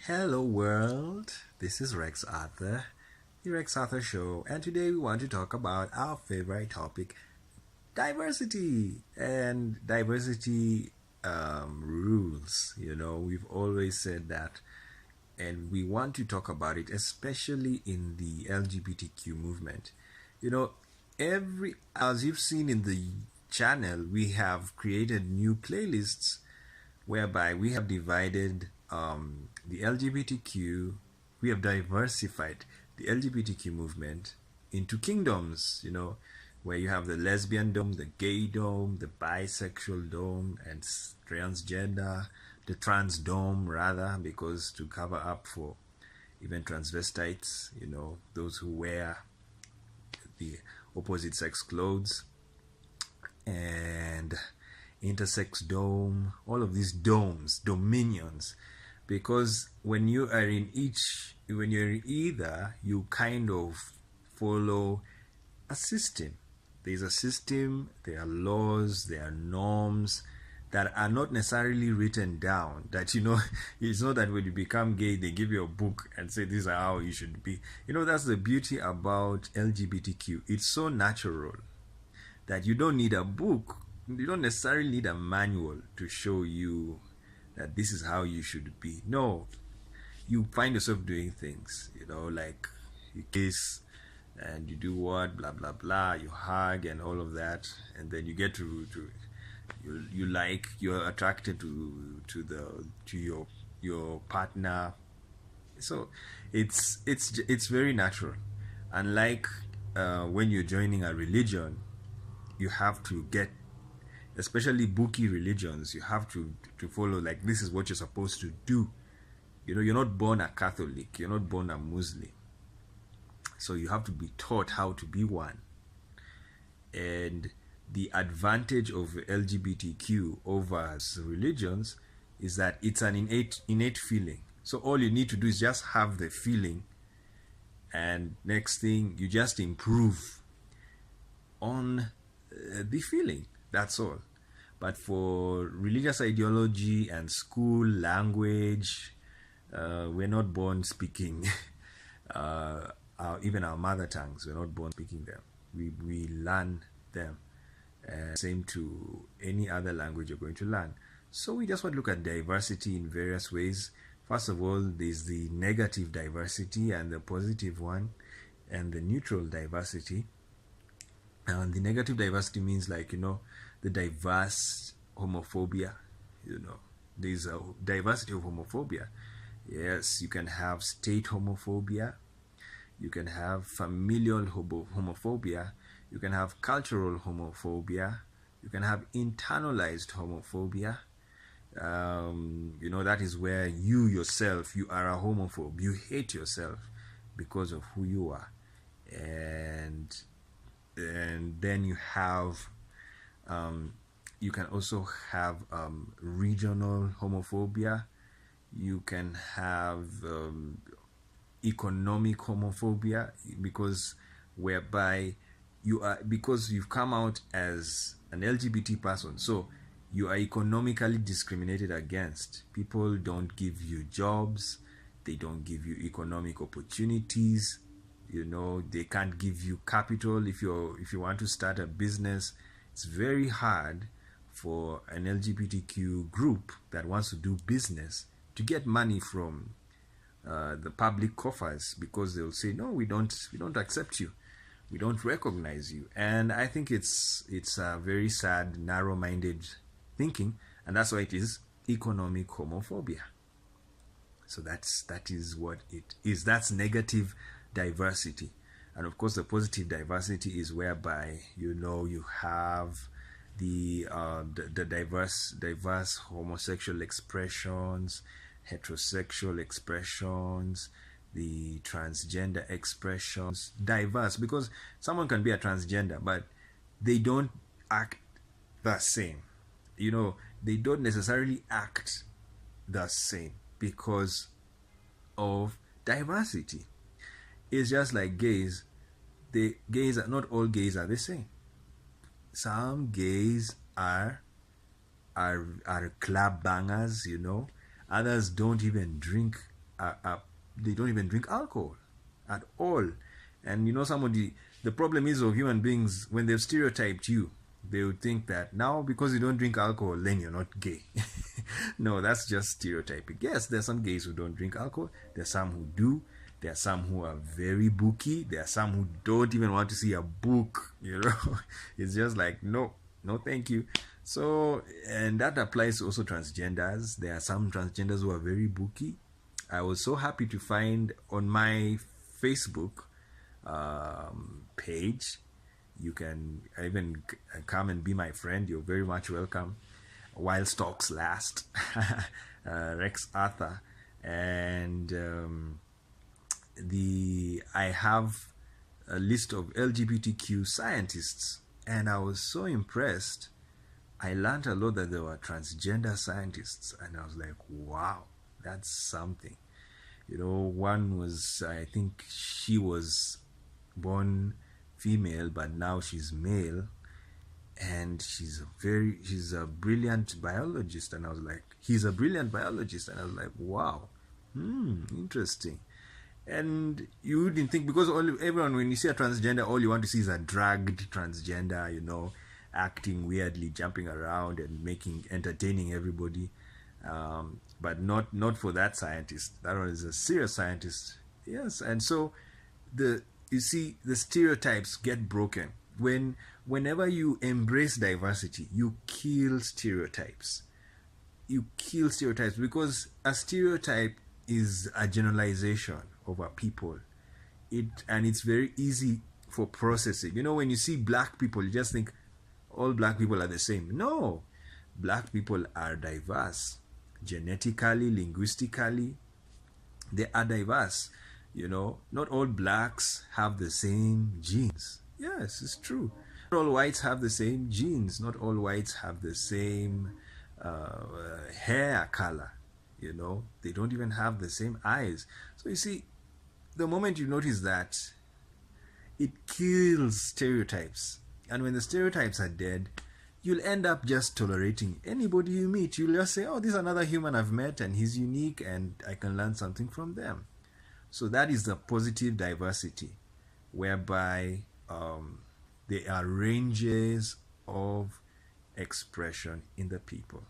Hello world, this is Rex Arthur, the Rex Arthur Show, and today we want to talk about our favorite topic, diversity and diversity rules. We've always said that, and we want to talk about it, especially in the LGBTQ movement. You know, as you've seen in the channel, we have created new playlists whereby we have divided the LGBTQ, we have diversified the LGBTQ movement into kingdoms, where you have the lesbian dome, the gay dome, the bisexual dome, and transgender, the trans dome, rather, because to cover up for even transvestites, those who wear the opposite sex clothes, and intersex dome, all of these domes, dominions, because when you're in either, you kind of follow a system. There's a system, there are laws, there are norms that are not necessarily written down, that it's not that when you become gay they give you a book and say these are how you should be. That's the beauty about LGBTQ. It's so natural that you don't need a book, you don't necessarily need a manual to show you that this is how you should be. No, you find yourself doing things, like you kiss and you do what, blah blah blah, you hug and all of that, and then you get to you're attracted to your partner. So it's very natural. Unlike when you're joining a religion, you have to get, especially bookie religions, you have to follow, like, this is what you're supposed to do. You're not born a Catholic, you're not born a Muslim, so you have to be taught how to be one. And the advantage of LGBTQ over religions is that it's an innate feeling. So all you need to do is just have the feeling, and next thing, you just improve on the feeling. That's all. But for religious ideology and school language, we're not born speaking even our mother tongues. We're not born speaking them. We learn them. Same to any other language you're going to learn. So we just want to look at diversity in various ways. First of all, there's the negative diversity and the positive one, and the neutral diversity. And the negative diversity means, like, the diverse homophobia. There's a diversity of homophobia. Yes, you can have state homophobia, you can have familial homophobia, you can have cultural homophobia, you can have internalized homophobia. That is where you yourself, you are a homophobe. You hate yourself because of who you are. And then you have you can also have regional homophobia. You can have economic homophobia, because whereby because you've come out as an LGBT person, so you are economically discriminated against. People don't give you jobs, they don't give you economic opportunities. They can't give you capital. If you want to start a business, it's very hard for an LGBTQ group that wants to do business to get money from the public coffers, because they'll say, no, we don't accept you, we don't recognize you. And I think it's a very sad, narrow-minded thinking, and that's why it is economic homophobia. So that is what it is. That's negative diversity. And of course, the positive diversity is whereby you have the diverse homosexual expressions, heterosexual expressions, the transgender expressions. Diverse because someone can be a transgender, but they don't act the same. They don't necessarily act the same because of diversity. It's just like gays. Not all gays are the same. Some gays are club bangers, Others don't even drink they don't even drink alcohol at all. And the problem is of human beings, when they've stereotyped you, they would think that now because you don't drink alcohol, then you're not gay. No, that's just stereotyping. Yes, there's some gays who don't drink alcohol. There's some who do. There are some who are very booky. There are some who don't even want to see a book. It's just like, no, no, thank you. So, and that applies to also transgenders. There are some transgenders who are very booky. I was so happy to find on my Facebook page, you can even come and be my friend. You're very much welcome. While stocks last, Rex Arthur, and I have a list of LGBTQ scientists, and I was so impressed. I learned a lot that there were transgender scientists, and I was like, wow, that's something. One was, I think she was born female, but now she's male, and she's a brilliant biologist. And I was like, he's a brilliant biologist, and I was like, wow, interesting. And you wouldn't think, because everyone, when you see a transgender, all you want to see is a dragged transgender, acting weirdly, jumping around and entertaining everybody. But not for that scientist. That one is a serious scientist. Yes, and so you see the stereotypes get broken. Whenever you embrace diversity, you kill stereotypes. You kill stereotypes, because a stereotype is a generalization of a people. And it's very easy for processing. When you see black people, you just think all black people are the same. No, black people are diverse. Genetically, linguistically, they are diverse. Not all blacks have the same genes. Yes, it's true. Not all whites have the same genes. Not all whites have the same hair color. They don't even have the same eyes. So you see, the moment you notice that, it kills stereotypes. And when the stereotypes are dead, you'll end up just tolerating anybody you meet. You'll just say, oh, this is another human I've met, and he's unique, and I can learn something from them. So that is the positive diversity, whereby there are ranges of expression in the people.